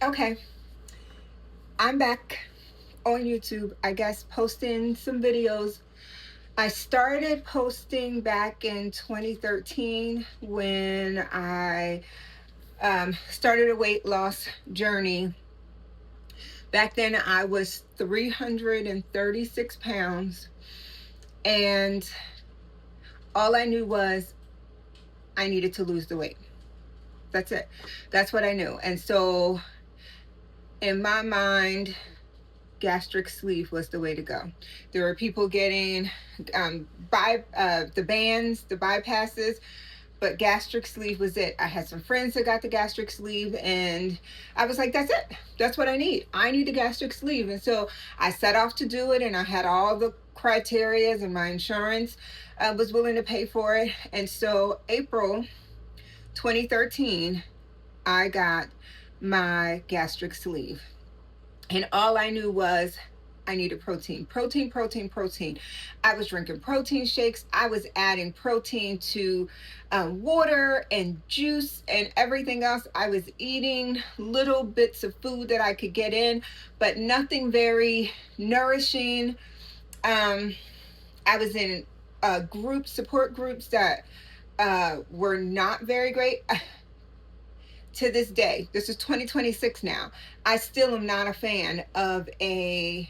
Okay, I'm back on YouTube, I guess, posting some videos. I started posting back in 2013 when I started a weight loss journey. Back then, I was 336 pounds, and all I knew was I needed to lose the weight. That's it. That's what I knew. And so, in my mind, gastric sleeve was the way to go. There were people getting the bands, the bypasses, but gastric sleeve was it. I had some friends that got the gastric sleeve, and I was like, that's it. That's what I need. I need a gastric sleeve. And so I set off to do it, and I had all the criterias, and my insurance was willing to pay for it. And so April 2013, I got my gastric sleeve. And all I knew was I needed protein, protein, protein, protein. I was drinking protein shakes. I was adding protein to water and juice and everything else. I was eating little bits of food that I could get in, but nothing very nourishing. I was in support groups that were not very great. To this day, this is 2026 now, I still am not a fan of a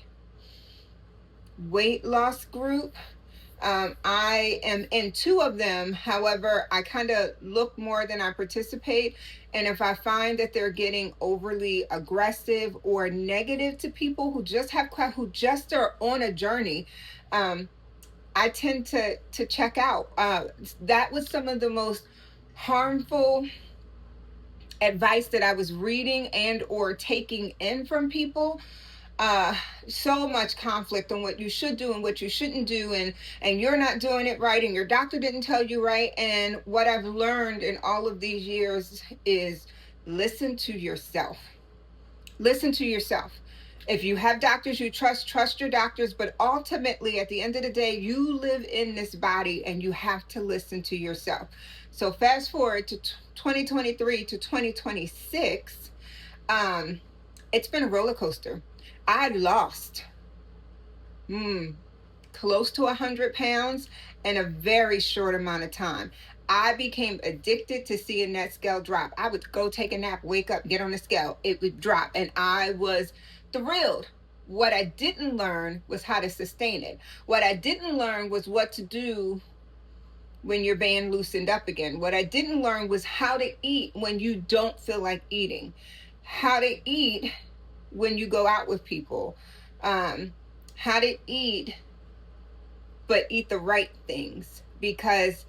weight loss group. I am in two of them. However, I kind of look more than I participate. And if I find that they're getting overly aggressive or negative to people who just are on a journey, I tend to check out. That was some of the most harmful advice that I was reading and or taking in from people. uh so much conflict on what you should do and what you shouldn't do, and you're not doing it right, and your doctor didn't tell you right. And what I've learned in all of these years is listen to yourself. Listen to yourself. If you have doctors you trust your doctors, but ultimately at the end of the day, you live in this body and you have to listen to yourself. So fast forward to 2023 to 2026. It's been a roller coaster. I lost close to 100 pounds in a very short amount of time. I became addicted to seeing that scale drop. I would go take a nap, wake up, get on the scale, it would drop, and I was thrilled. What I didn't learn was how to sustain it. What I didn't learn was what to do when your band loosened up again. What I didn't learn was how to eat when you don't feel like eating, how to eat when you go out with people, how to eat, but eat the right things. Because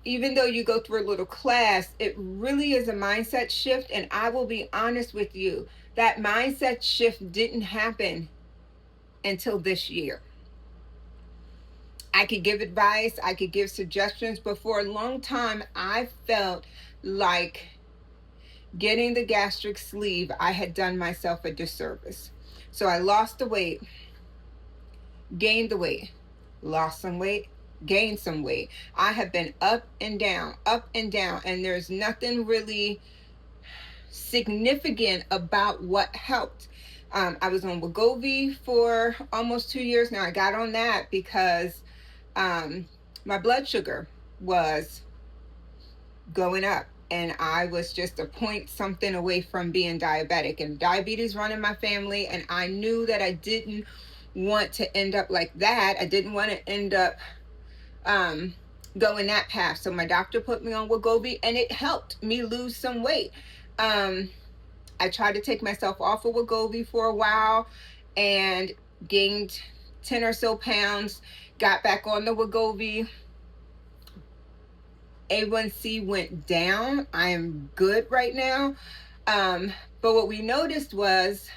even though you go through a little class, it really is a mindset shift. And I will be honest with you, that mindset shift didn't happen until this year. I could give advice, I could give suggestions, but for a long time, I felt like getting the gastric sleeve, I had done myself a disservice. So I lost the weight, gained the weight, lost some weight, gained some weight. I have been up and down, and there's nothing really significant about what helped. I was on Wegovy for almost 2 years now. I got on that because my blood sugar was going up, and I was just a point something away from being diabetic, and diabetes run in my family. And I knew that I didn't want to end up like that. I didn't want to end up going that path. So my doctor put me on Wegovy, and it helped me lose some weight. I tried to take myself off of Wegovy for a while and gained 10 or so pounds, got back on the Wegovy. A1C went down. I am good right now. But what we noticed was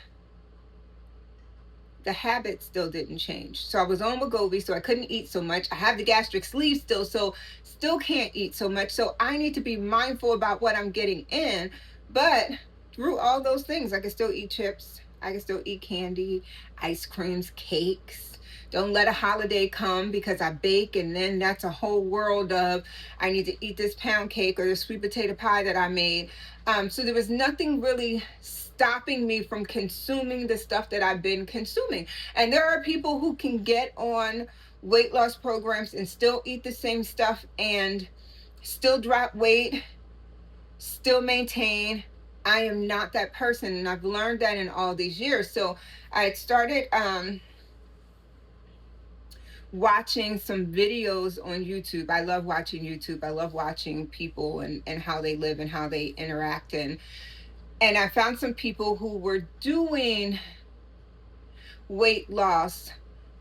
the habit still didn't change. So I was on Wegovy, so I couldn't eat so much. I have the gastric sleeve still, so still can't eat so much. So I need to be mindful about what I'm getting in. But through all those things, I can still eat chips. I can still eat candy, ice creams, cakes. Don't let a holiday come because I bake, and then that's a whole world of I need to eat this pound cake or the sweet potato pie that I made. So there was nothing really stopping me from consuming the stuff that I've been consuming. And there are people who can get on weight loss programs and still eat the same stuff and still drop weight, still maintain. I am not that person, and I've learned that in all these years. So I started watching some videos on YouTube. I love watching YouTube. I love watching people and how they live and how they interact. And I found some people who were doing weight loss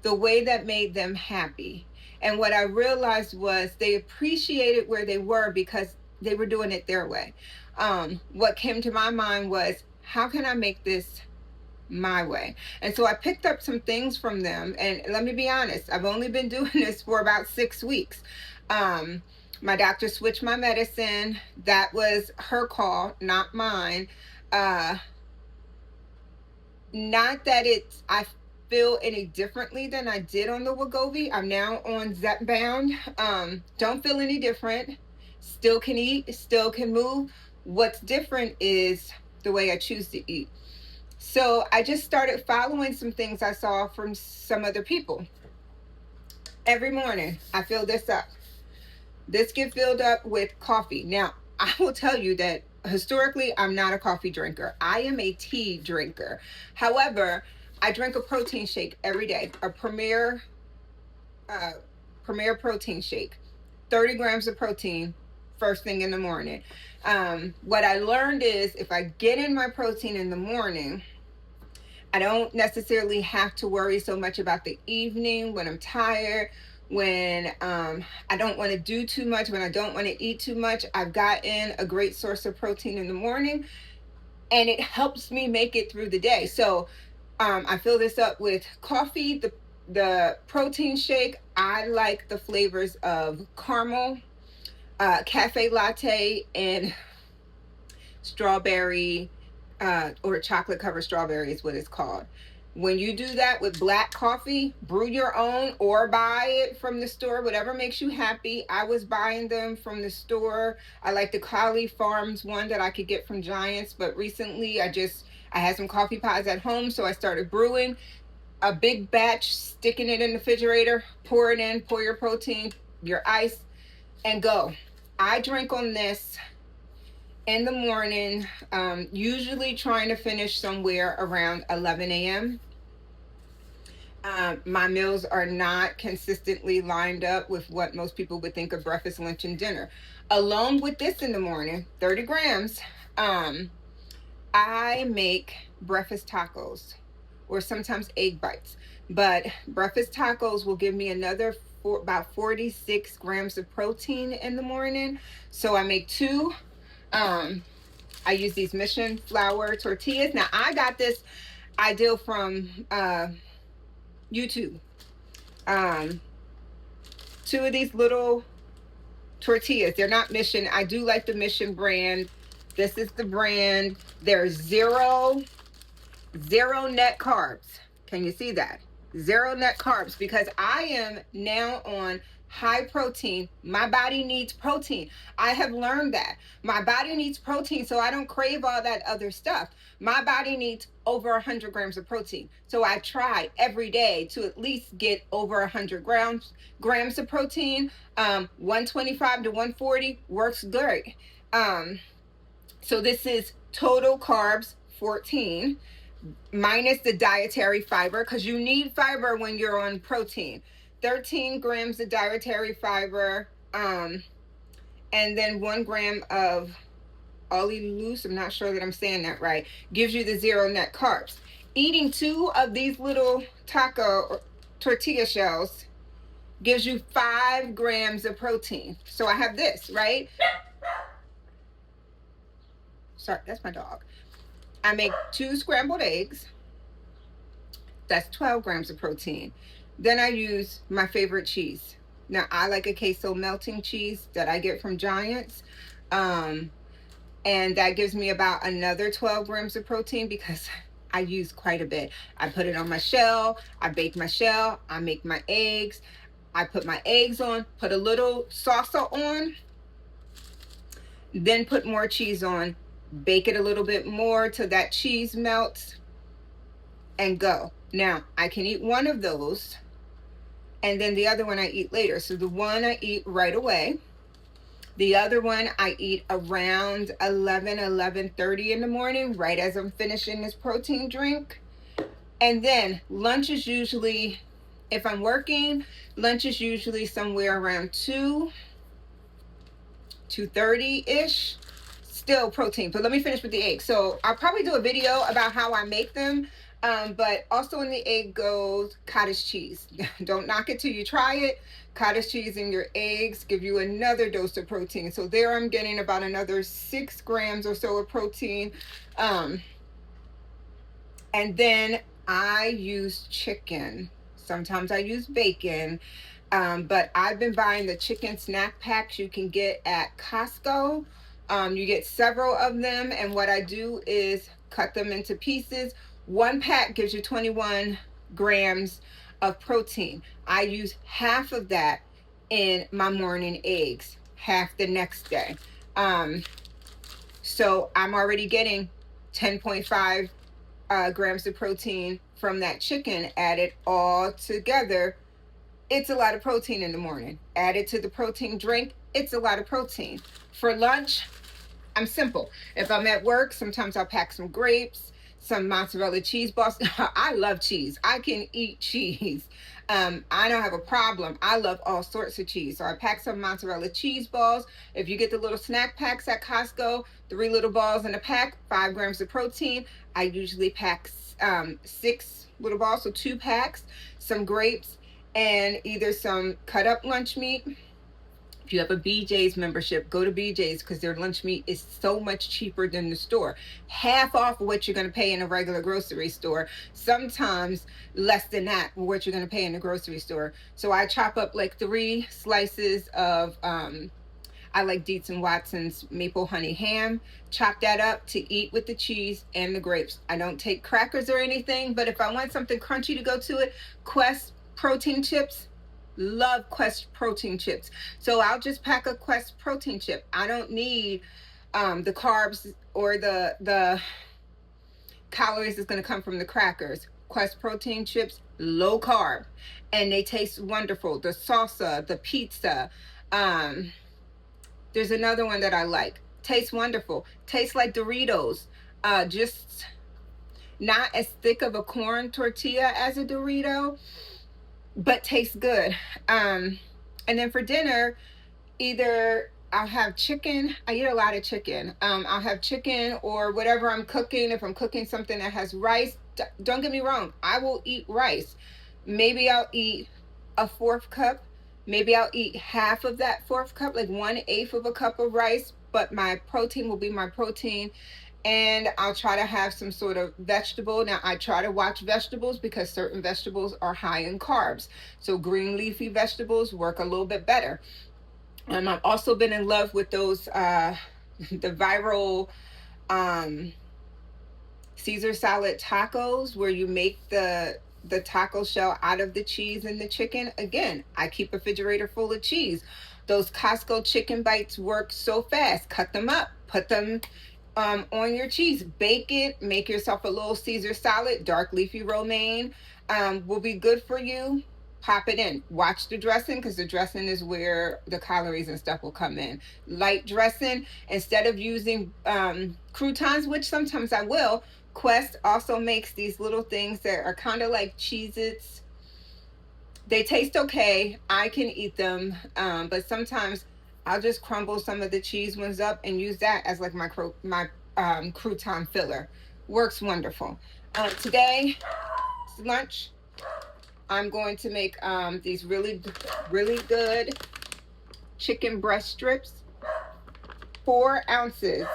the way that made them happy. And what I realized was they appreciated where they were because they were doing it their way. What came to my mind was, how can I make this my way? And so I picked up some things from them. And let me be honest, I've only been doing this for about 6 weeks. My doctor switched my medicine. That was her call, not mine. Not that I feel any differently than I did on the Wegovy. I'm now on Zepbound. Don't feel any different. Still can eat, still can move. What's different is the way I choose to eat. So I just started following some things I saw from some other people. Every morning, I fill this up. This get filled up with coffee. Now, I will tell you that historically, I'm not a coffee drinker. I am a tea drinker. However, I drink a protein shake every day, a Premier protein shake, 30 grams of protein first thing in the morning. What I learned is if I get in my protein in the morning, I don't necessarily have to worry so much about the evening when I'm tired, when I don't want to do too much, when I don't want to eat too much. I've gotten a great source of protein in the morning, and it helps me make it through the day. So I fill this up with coffee, the protein shake. I like the flavors of caramel, cafe latte, and strawberry, or chocolate covered strawberry is what it's called. When you do that with black coffee, brew your own or buy it from the store, whatever makes you happy. I was buying them from the store. I like the Collie Farms one that I could get from Giants, but recently I had some coffee pods at home, so I started brewing a big batch, sticking it in the refrigerator, pour it in, pour your protein, your ice, and go. I drink on this in the morning, usually trying to finish somewhere around 11 a.m. My meals are not consistently lined up with what most people would think of breakfast, lunch, and dinner. Along with this in the morning, 30 grams, I make breakfast tacos or sometimes egg bites. But breakfast tacos will give me another about 46 grams of protein in the morning. So I make two. I use these Mission flour tortillas. Now, I got this idea from YouTube. Two of these little tortillas. They're not Mission. I do like the Mission brand. This is the brand. There's zero net carbs. Can you see that? Zero net carbs, because I am now on high protein. My body needs protein. I have learned that. My body needs protein, so I don't crave all that other stuff. My body needs over 100 grams of protein. So I try every day to at least get over 100 grams of protein. 125 to 140 works great. So this is total carbs 14 minus the dietary fiber, because you need fiber when you're on protein. 13 grams of dietary fiber, and then 1 gram of allulose, I'm not sure that I'm saying that right, gives you the zero net carbs. Eating 2 of these little taco or tortilla shells gives you 5 grams of protein. So I have this, right? Sorry, that's my dog. I make 2 scrambled eggs. That's 12 grams of protein. Then I use my favorite cheese. Now, I like a queso melting cheese that I get from Giants. And that gives me about another 12 grams of protein because I use quite a bit. I put it on my shell. I bake my shell. I make my eggs. I put my eggs on, put a little salsa on, then put more cheese on. bake it a little bit more till that cheese melts, and go. Now, I can eat one of those, and then the other one I eat later. So the one I eat right away. The other one I eat around 11:30 in the morning, right as I'm finishing this protein drink. And then lunch is usually, if I'm working, lunch is usually somewhere around 2:30-ish. Still protein. But let me finish with the egg. So I'll probably do a video about how I make them. But also in the egg goes cottage cheese. Don't knock it till you try it. Cottage cheese in your eggs give you another dose of protein. So there I'm getting about another 6 grams or so of protein. And then I use chicken. Sometimes I use bacon. But I've been buying the chicken snack packs you can get at Costco. You get several of them, and what I do is cut them into pieces. One pack gives you 21 grams of protein. I use half of that in my morning eggs, half the next day. So I'm already getting 10.5 grams of protein from that chicken added all together. It's a lot of protein in the morning. Added to the protein drink, it's a lot of protein. For lunch, I'm simple. If I'm at work, sometimes I'll pack some grapes, some mozzarella cheese balls. I love cheese. I can eat cheese. I don't have a problem. I love all sorts of cheese. So I pack some mozzarella cheese balls. If you get the little snack packs at Costco, 3 little balls in a pack, 5 grams of protein. I usually pack 6 little balls, so 2 packs, some grapes, and either some cut up lunch meat. If you have a BJ's membership, go to BJ's because their lunch meat is so much cheaper than the store. Half off of what you're going to pay in a regular grocery store. Sometimes less than that, what you're going to pay in the grocery store. So I chop up like 3 slices of, I like Dietz and Watson's maple honey ham. Chop that up to eat with the cheese and the grapes. I don't take crackers or anything, but if I want something crunchy to go to it, Quest protein chips. Love Quest protein chips. So I'll just pack a Quest protein chip. I don't need the carbs or the calories that's going to come from the crackers. Quest protein chips, low carb, and they taste wonderful. The salsa, the pizza. There's another one that I like. Tastes wonderful. Tastes like Doritos. Just not as thick of a corn tortilla as a Dorito, but tastes good. And then for dinner, either I'll have chicken. I eat a lot of chicken. I'll have chicken or whatever I'm cooking. If I'm cooking something that has rice, don't get me wrong, I will eat rice. Maybe I'll eat a 1/4 cup. Maybe I'll eat half of that 1/4 cup, like 1/8 of a cup of rice, but my protein will be my protein. And I'll try to have some sort of vegetable. Now, I try to watch vegetables because certain vegetables are high in carbs. So green leafy vegetables work a little bit better. I've also been in love with those, the viral Caesar salad tacos where you make the taco shell out of the cheese and the chicken. Again, I keep a refrigerator full of cheese. Those Costco chicken bites work so fast. Cut them up, put them on your cheese, bake it, make yourself a little Caesar salad. Dark leafy romaine will be good for you. Pop it in. Watch the dressing because the dressing is where the calories and stuff will come in. Light dressing. Instead of using croutons, which sometimes I will, Quest also makes these little things that are kind of like Cheez-Its. They taste okay. I can eat them, but sometimes I'll just crumble some of the cheese ones up and use that as like my crouton filler. Works wonderful. Today, lunch, I'm going to make these really good chicken breast strips. 4 ounces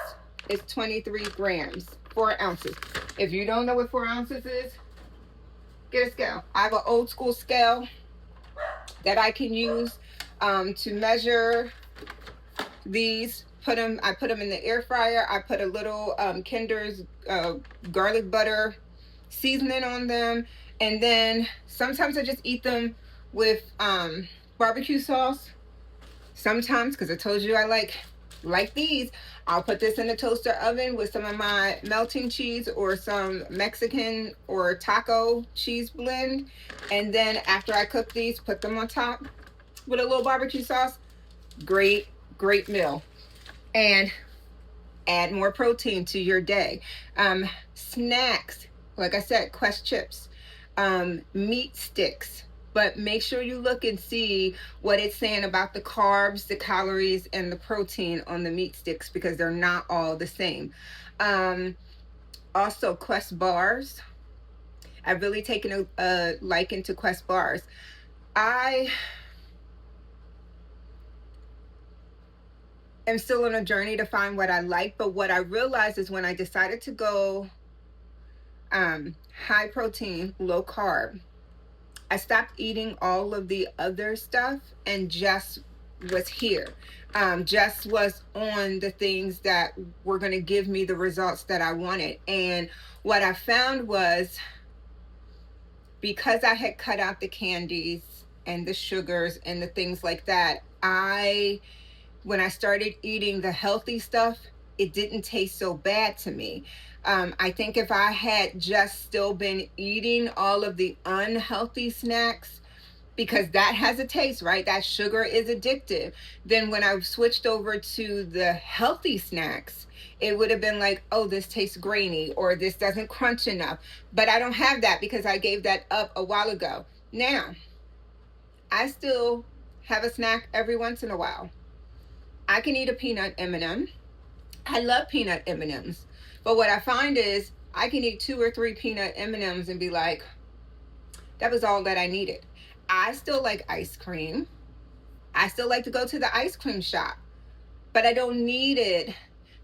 is 23 grams. 4 ounces. If you don't know what 4 ounces is, get a scale. I have an old school scale that I can use to measure these. I put them in the air fryer. I put a little Kinder's garlic butter seasoning on them, and then sometimes I just eat them with barbecue sauce. Sometimes, because I told you I like like these, I'll put this in the toaster oven with some of my melting cheese or some Mexican or taco cheese blend. And then after I cook these, put them on top with a little barbecue sauce. Great, great meal. And add more protein to your day. Snacks, like I said, Quest chips, meat sticks. But make sure you look and see what it's saying about the carbs, the calories, and the protein on the meat sticks, because they're not all the same. Also, Quest bars. I've really taken a liking to Quest bars. I am still on a journey to find what I like, but what I realized is when I decided to go high protein, low carb, I stopped eating all of the other stuff and just was here. Just was on the things that were going to give me the results that I wanted. And what I found was, because I had cut out the candies and the sugars and the things like that, when I started eating the healthy stuff, it didn't taste so bad to me. I think if I had just still been eating all of the unhealthy snacks, because that has a taste, right? That sugar is addictive. Then when I switched over to the healthy snacks, it would have been like, oh, this tastes grainy, or this doesn't crunch enough. But I don't have that because I gave that up a while ago. Now, I still have a snack every once in a while. I can eat a peanut M&M. I love peanut M&Ms. But what I find is I can eat 2 or 3 peanut M&Ms and be like, that was all that I needed. I still like ice cream. I still like to go to the ice cream shop, but I don't need it.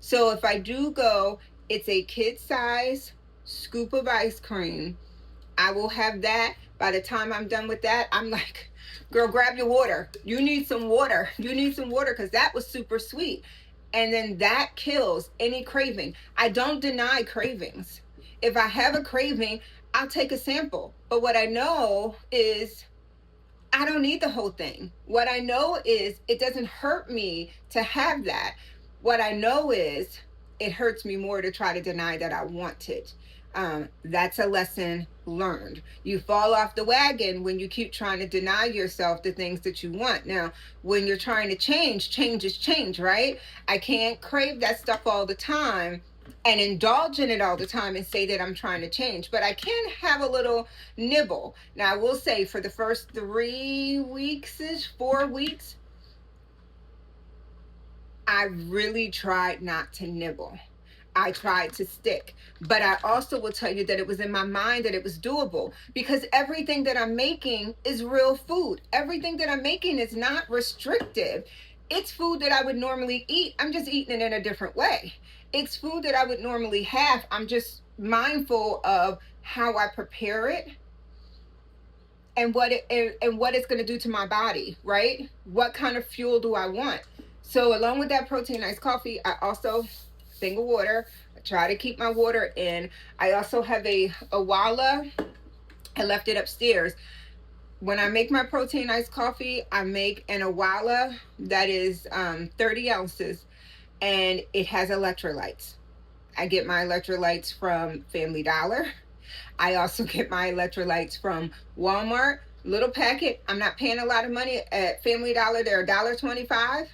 So if I do go, it's a kid size scoop of ice cream. I will have that. By the time I'm done with that, I'm like, girl, grab your water. You need some water. You need some water, because that was super sweet. And then that kills any craving. I don't deny cravings. If I have a craving, I'll take a sample. But what I know is I don't need the whole thing. What I know is it doesn't hurt me to have that. What I know is it hurts me more to try to deny that I want it. That's a lesson learned. You fall off the wagon when you keep trying to deny yourself the things that you want. Now, when you're trying to change, change is change, right? I can't crave that stuff all the time and indulge in it all the time and say that I'm trying to change, but I can have a little nibble. Now, I will say for the first 3 weeks-ish, 4 weeks, I really tried not to nibble. I tried to stick. But I also will tell you that it was in my mind that it was doable, because everything that I'm making is real food. Everything that I'm making is not restrictive. It's food that I would normally eat. I'm just eating it in a different way. It's food that I would normally have. I'm just mindful of how I prepare it and what it's going to do to my body, right? What kind of fuel do I want? So along with that protein iced coffee, I also thing of water. I try to keep my water in. I also have a Walla. I left it upstairs. When I make my protein iced coffee, I make an Awala that is 30 ounces, and it has electrolytes. I get my electrolytes from Family Dollar. I also get my electrolytes from Walmart. Little packet. I'm not paying a lot of money at Family Dollar. They're $1.25.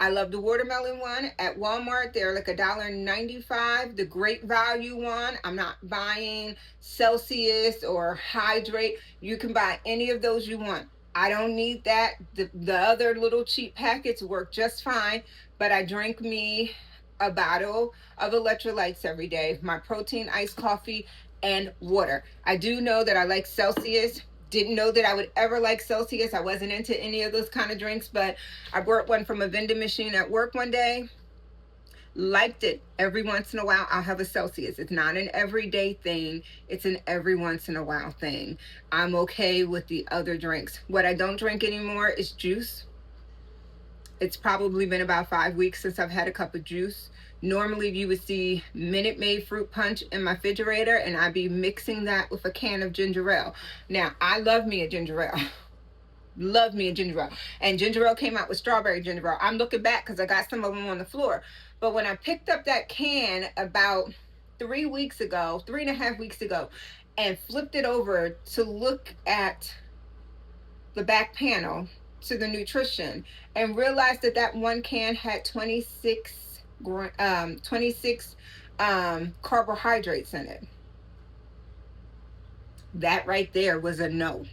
I love the watermelon one at Walmart. They're like $1.95. The great value one, I'm not buying Celsius or Hydrate. You can buy any of those you want. I don't need that. The other little cheap packets work just fine, but I drink me a bottle of electrolytes every day, my protein iced coffee, and water. I do know that I like Celsius. Didn't know that I would ever like Celsius. I wasn't into any of those kind of drinks, but I bought one from a vending machine at work one day. Liked it. Every once in a while, I'll have a Celsius. It's not an everyday thing. It's an every once in a while thing. I'm okay with the other drinks. What I don't drink anymore is juice. It's probably been about 5 weeks since I've had a cup of juice. Normally you would see Minute Maid fruit punch in my refrigerator, and I'd be mixing that with a can of ginger ale. Now, I love me a ginger ale. Love me a ginger ale. And ginger ale came out with strawberry ginger ale. I'm looking back because I got some of them on the floor. But when I picked up that can about 3 weeks ago, 3.5 weeks ago, and flipped it over to look at the back panel to the nutrition and realized that that one can had 26 carbohydrates in it. That right there was a no.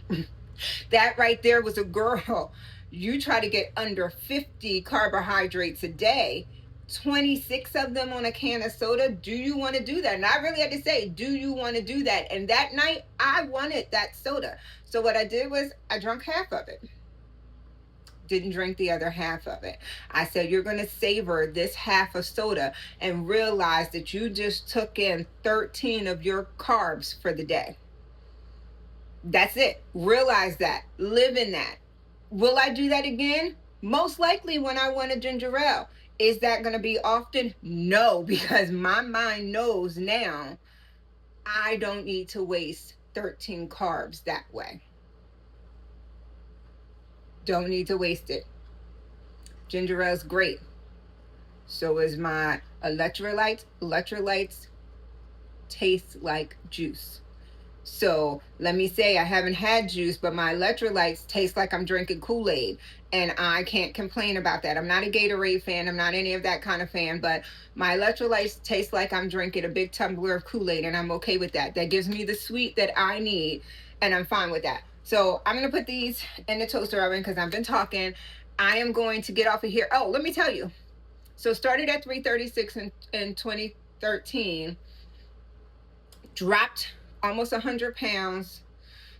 That right there was a girl. You try to get under 50 carbohydrates a day, 26 of them on a can of soda. Do you want to do that? And I really had to say, do you want to do that? And that night, I wanted that soda. So what I did was I drank half of it. Didn't drink the other half of it. I said, you're going to savor this half of soda and realize that you just took in 13 of your carbs for the day. That's it. Realize that. Live in that. Will I do that again? Most likely when I want a ginger ale. Is that going to be often? No, because my mind knows now I don't need to waste 13 carbs that way. Don't need to waste it. Ginger ale is great. So is my electrolytes. Electrolytes taste like juice. So let me say I haven't had juice, but my electrolytes taste like I'm drinking Kool-Aid. And I can't complain about that. I'm not a Gatorade fan. I'm not any of that kind of fan. But my electrolytes taste like I'm drinking a big tumbler of Kool-Aid. And I'm okay with that. That gives me the sweet that I need. And I'm fine with that. So I'm going to put these in the toaster oven because I've been talking. I am going to get off of here. Oh, let me tell you. So started at 336 in 2013. Dropped almost 100 pounds,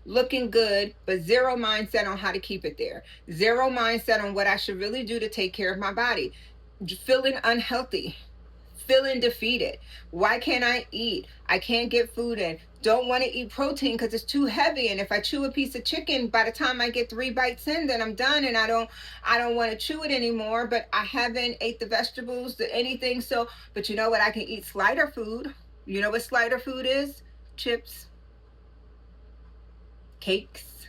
looking good, but zero mindset on how to keep it there. Zero mindset on what I should really do to take care of my body. Feeling unhealthy, feeling defeated. Why can't I eat? I can't get food in. Don't want to eat protein because it's too heavy. And if I chew a piece of chicken, by the time I get 3 bites in, then I'm done and I don't want to chew it anymore. But I haven't ate the vegetables, anything. So, but you know what? I can eat slider food. You know what slider food is? Chips, cakes,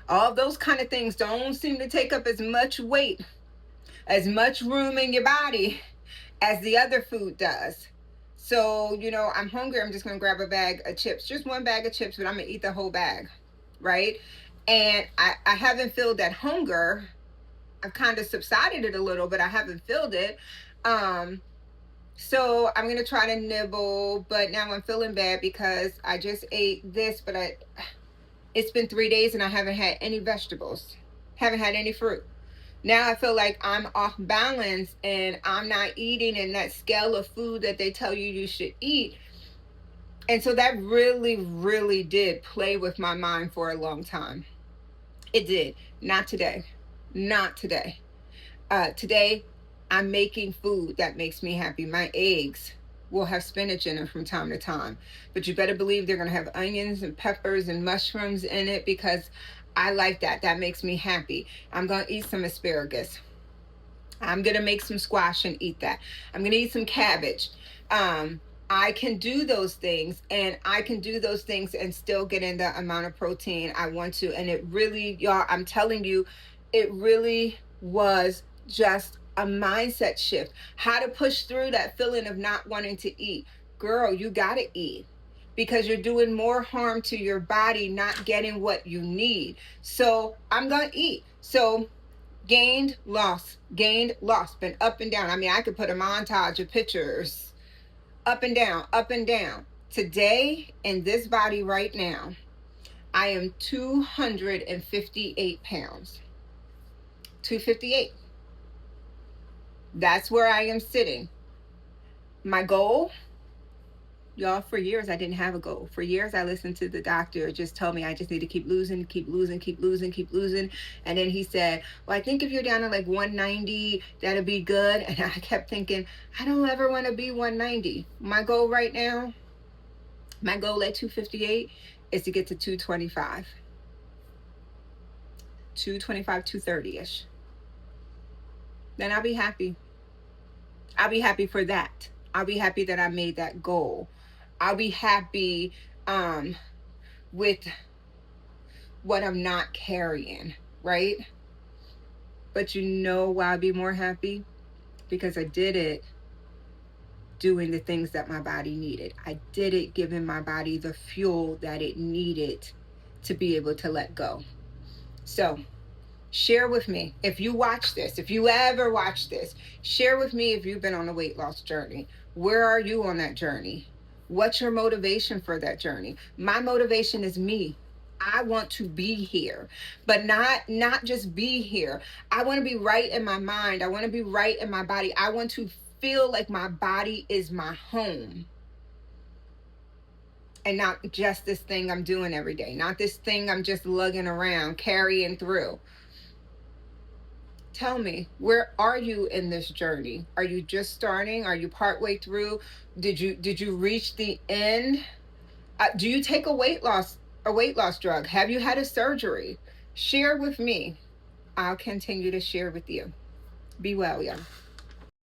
all those kind of things don't seem to take up as much weight, as much room in your body as the other food does. So, I'm hungry. I'm just going to grab a bag of chips, just one bag of chips, but I'm going to eat the whole bag, right? And I haven't filled that hunger. I've kind of subsided it a little, but I haven't filled it. So I'm going to try to nibble, but now I'm feeling bad because I just ate this, but it's been 3 days and I haven't had any vegetables, haven't had any fruit. Now I feel like I'm off balance and I'm not eating in that scale of food that they tell you should eat. And so that really, really did play with my mind for a long time. It did. Not today. Not today. Today, I'm making food that makes me happy. My eggs will have spinach in them from time to time. But you better believe they're going to have onions and peppers and mushrooms in it because I like that. That makes me happy. I'm going to eat some asparagus. I'm going to make some squash and eat that. I'm going to eat some cabbage. I can do those things, and I can do those things and still get in the amount of protein I want to. And it really, y'all, I'm telling you, it really was just a mindset shift. How to push through that feeling of not wanting to eat. Girl, you got to eat because you're doing more harm to your body not getting what you need. So I'm going to eat. So gained, lost, been up and down. I mean, I could put a montage of pictures up and down, up and down. Today, in this body right now, I am 258 pounds. 258. That's where I am sitting. My goal, y'all, for years I didn't have a goal. For years I listened to the doctor just tell me I just need to keep losing. And then he said, well, I think if you're down to like 190, that'll be good. And I kept thinking, I don't ever want to be 190. My goal right now, my goal at 258 is to get to 225. 225, 230-ish. Then I'll be happy. I'll be happy for that. I'll be happy that I made that goal. I'll be happy with what I'm not carrying, right? But you know why I'd be more happy? Because I did it doing the things that my body needed. I did it giving my body the fuel that it needed to be able to let go. So, share with me if you watch this, if you ever watch this, share with me if you've been on a weight loss journey. Where are you on that journey? What's your motivation for that journey? My motivation is me. I want to be here, but not just be here. I want to be right in my mind. I want to be right in my body. I want to feel like my body is my home and not just this thing I'm doing every day, not this thing I'm just lugging around, carrying through. Tell me, where are you in this journey? Are you just starting? Are you partway through? Did you reach the end? Do you take a weight loss drug? Have you had a surgery? Share with me. I'll continue to share with you. Be well, y'all.